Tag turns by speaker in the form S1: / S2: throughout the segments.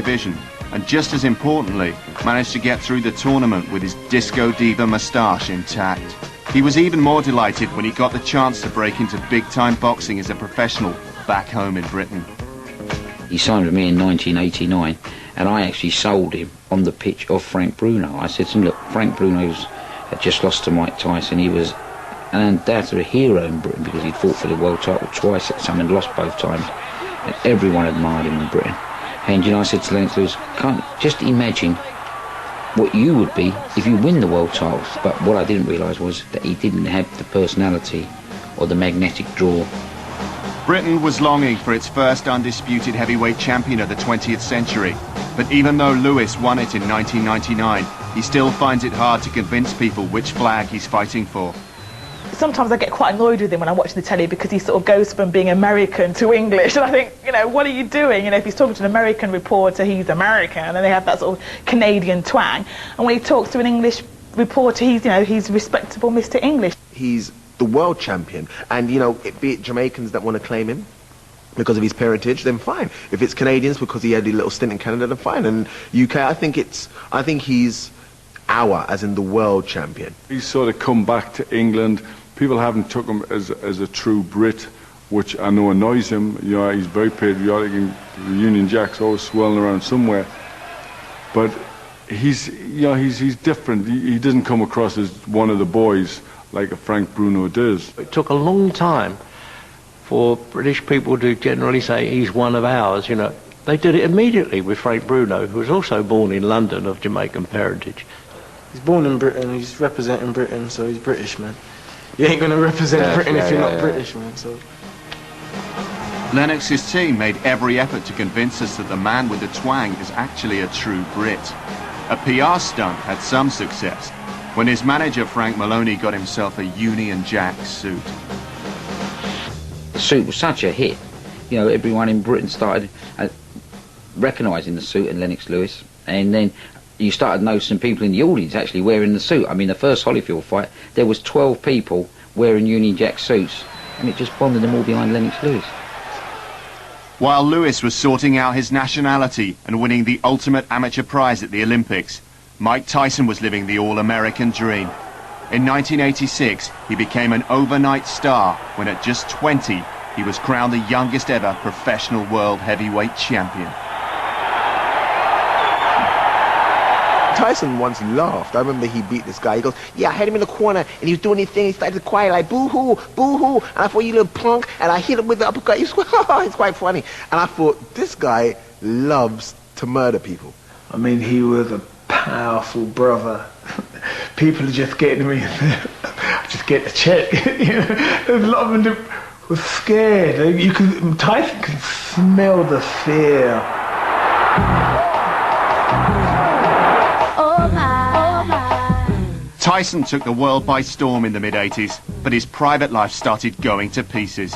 S1: division, and just as importantly, managed to get through the tournament with his disco diva moustache intact. He was even more delighted when he got the chance to break into big-time boxing as a professional back home in Britain.
S2: He signed with me in 1989, and I actually sold him on the pitch of Frank Bruno. I said to him, look, Frank Bruno had just lost to Mike Tyson. He was an undoubtedly a hero in Britain because he'd fought for the world title twice at some and lost both times. And everyone admired him in Britain. And, you know, I said to Lennox Lewis, can't just imagine what you would be if you win the world title. But what I didn't realise was that he didn't have the personality or the magnetic draw.
S1: Britain was longing for its first undisputed heavyweight champion of the 20th century. But even though Lewis won it in 1999, he still finds it hard to convince people which flag he's fighting for.
S3: Sometimes I get quite annoyed with him when I'm watching the telly because he sort of goes from being American to English, and I think, you know, what are you doing? You know, if he's talking to an American reporter, he's American, and then they have that sort of Canadian twang. And when he talks to an English reporter, he's, you know, he's respectable Mr. English.
S4: He's the world champion, and, you know, be it Jamaicans that want to claim him because of his parentage, then fine. If it's Canadians because he had a little stint in Canada, then fine. And UK, I think he's our, as in the world champion.
S5: He's sort of come back to England. People haven't took him as a true Brit, which I know annoys him. You know, he's very patriotic, and the Union Jack's always swirling around somewhere. But he's different. He doesn't come across as one of the boys like a Frank Bruno does.
S6: It took a long time for British people to generally say he's one of ours, you know. They did it immediately with Frank Bruno, who was also born in London of Jamaican parentage.
S7: He's born in Britain, he's representing Britain, so he's British, man. You ain't going to represent Britain if you're not British, man, so...
S1: Lennox's team made every effort to convince us that the man with the twang is actually a true Brit. A PR stunt had some success when his manager Frank Maloney got himself a Union Jack suit.
S2: The suit was such a hit. You know, everyone in Britain started recognising the suit and Lennox Lewis, and then you started noticing people in the audience actually wearing the suit. I mean, the first Holyfield fight, there was 12 people wearing Union Jack suits, and it just bonded them all behind Lennox Lewis.
S1: While Lewis was sorting out his nationality and winning the ultimate amateur prize at the Olympics, Mike Tyson was living the all-American dream. In 1986, he became an overnight star when at just 20, he was crowned the youngest ever professional world heavyweight champion.
S4: Tyson once laughed. I remember he beat this guy. He goes, yeah, I had him in the corner, and he was doing his thing. He started to cry like, boo-hoo, boo-hoo. And I thought, you little punk. And I hit him with the uppercut. It's quite funny. And I thought, this guy loves to murder people.
S7: I mean, he was a powerful brother. People are just getting me, just get a check. You know, there's a lot of them were scared. Tyson could smell the fear.
S1: Tyson took the world by storm in the mid-80s, but his private life started going to pieces.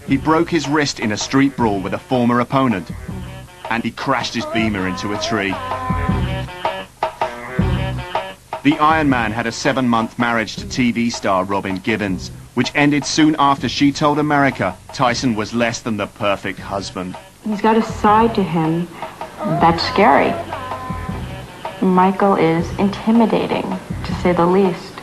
S1: He broke his wrist in a street brawl with a former opponent, and he crashed his Beamer into a tree. The Iron Man had a 7-month marriage to TV star Robin Givens, which ended soon after she told America Tyson was less than the perfect husband.
S8: He's got a side to him that's scary. Michael is intimidating, to say the least.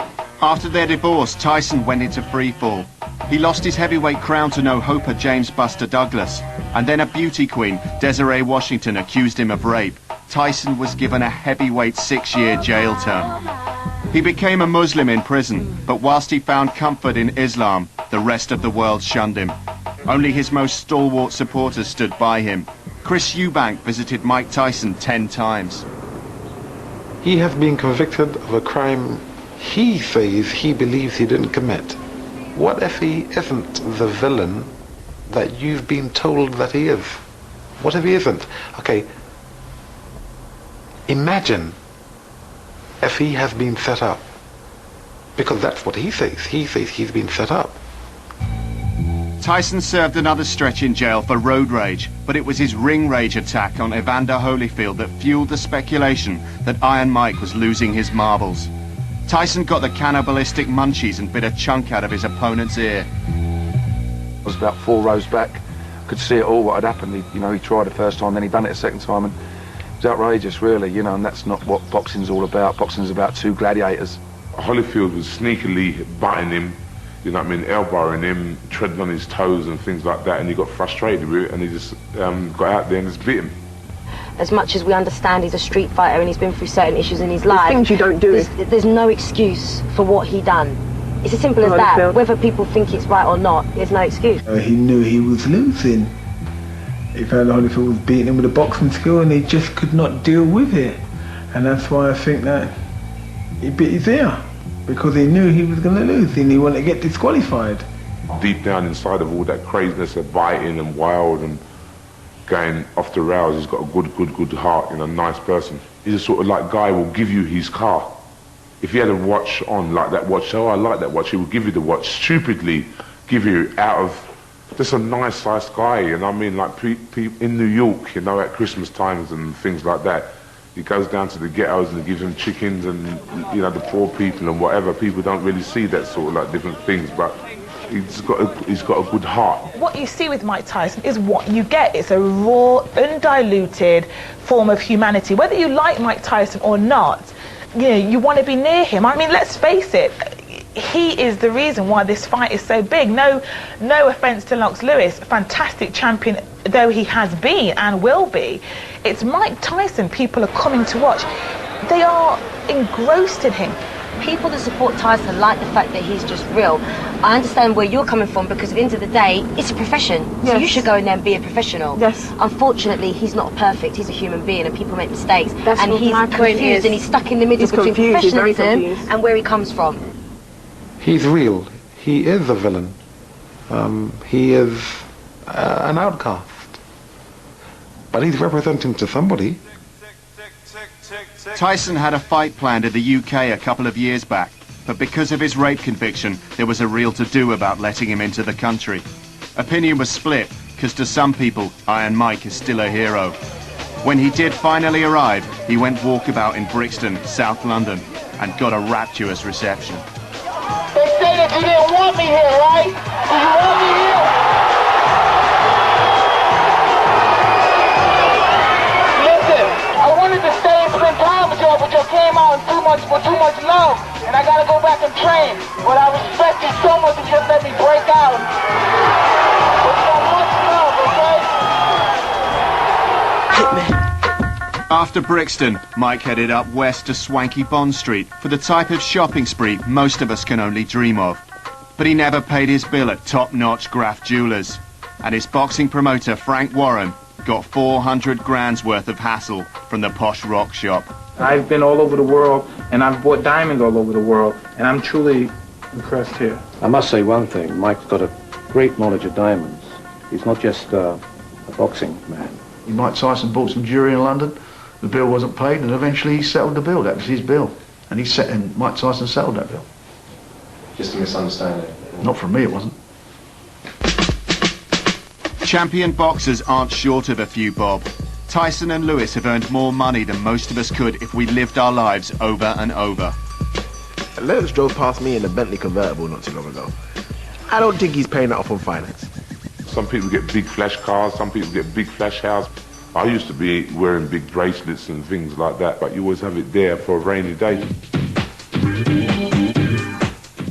S1: After their divorce, Tyson went into freefall. He lost his heavyweight crown to no-hoper James Buster Douglas, and then a beauty queen, Desiree Washington, accused him of rape. Tyson was given a heavyweight 6-year jail term. He became a Muslim in prison, but whilst he found comfort in Islam, the rest of the world shunned him. Only his most stalwart supporters stood by him. Chris Eubank visited Mike Tyson 10 times.
S9: He has been convicted of a crime he says he believes he didn't commit. What if he isn't the villain that you've been told that he is? What if he isn't? Okay, imagine if he has been set up. Because that's what he says. He says he's been set up.
S1: Tyson served another stretch in jail for road rage, but it was his ring rage attack on Evander Holyfield that fueled the speculation that Iron Mike was losing his marbles. Tyson got the cannibalistic munchies and bit a chunk out of his opponent's ear.
S10: I was about 4 rows back, could see it all, what had happened. He tried the first time, then he done it a second time, and It's outrageous, really, you know, and that's not what boxing's all about. Boxing's about two gladiators.
S5: Holyfield was sneakily butting him, you know what I mean, elbowing him, treading on his toes and things like that, and he got frustrated with it, and he just got out there and just beat him.
S11: As much as we understand he's a street fighter and he's been through certain issues in his life,
S12: things you don't do.
S11: There's no excuse for what he done. It's as simple as that. Whether people think it's right or not, there's no excuse.
S7: He knew he was losing. He found Holyfield was beating him with a boxing skill and he just could not deal with it. And that's why I think that he bit his ear. Because he knew he was going to lose and he wanted to get disqualified.
S5: Deep down inside of all that craziness of biting and wild and going off the rails, he's got a good heart, you know, nice person. He's a sort of like guy who will give you his car. If he had a watch on, like that watch, oh, I like that watch, he would give you the watch, stupidly give you out of just a nice guy, you know what I mean? Like in New York, you know, at Christmas times and things like that, he goes down to the ghettos and he gives them chickens and, you know, the poor people and whatever. People don't really see that sort of like different things, but he's got a good heart.
S3: What you see with Mike Tyson is what you get. It's a raw, undiluted form of humanity. Whether you like Mike Tyson or not, you know, you want to be near him. I mean, let's face it, he is the reason why this fight is so big. No offence to Lennox Lewis, fantastic champion though he has been and will be. It's Mike Tyson people are coming to watch. They are engrossed in him.
S11: People that support Tyson like the fact that he's just real. I understand where you're coming from because at the end of the day, it's a profession. Yes. So you should go in there and be a professional.
S12: Yes.
S11: Unfortunately, he's not perfect. He's a human being and people make mistakes.
S12: That's
S11: and
S12: what
S11: he's
S12: my point is.
S11: confused and he's stuck in the middle between professionalism and where he comes from.
S9: He's real. He is a villain. He is an outcast. But he's representing to somebody.
S1: Tyson had a fight planned in the UK a couple of years back, but because of his rape conviction, there was a real to-do about letting him into the country. Opinion was split, because to some people, Iron Mike is still a hero. When he did finally arrive, he went walkabout in Brixton, South London, and got a rapturous reception.
S13: They say that you didn't want me here, right? Do you want me here? Listen, I wanted to stay and spend time with y'all, but y'all came out too much love, and I gotta go back and train. But I respect you so much that you just let me break out. But so much love, okay?
S1: After Brixton, Mike headed up west to swanky Bond Street for the type of shopping spree most of us can only dream of. But he never paid his bill at top-notch Graff Jewelers, and his boxing promoter Frank Warren got 400 grand's worth of hassle from the posh rock shop.
S14: I've been all over the world, and I've bought diamonds all over the world, and I'm truly impressed here.
S15: I must say one thing, Mike's got a great knowledge of diamonds. He's not just a boxing man.
S10: Mike Tyson bought some jewellery in London. The bill wasn't paid, and eventually he settled the bill. That was his bill, and Mike Tyson settled that bill.
S15: Just a misunderstanding.
S10: Not from me, it wasn't.
S1: Champion boxers aren't short of a few bob. Tyson and Lewis have earned more money than most of us could if we lived our lives over and over.
S4: Lennox drove past me in a Bentley convertible not too long ago. I don't think he's paying that off on finance.
S5: Some people get big flash cars, some people get big flash houses. I used to be wearing big bracelets and things like that, but you always have it there for a rainy day.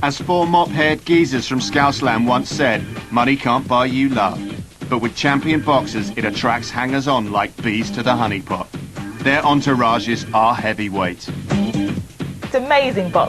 S1: As four mop-haired geezers from Scousland once said, money can't buy you love. But with champion boxers, it attracts hangers-on like bees to the honeypot. Their entourages are heavyweight.
S3: It's amazing boxing.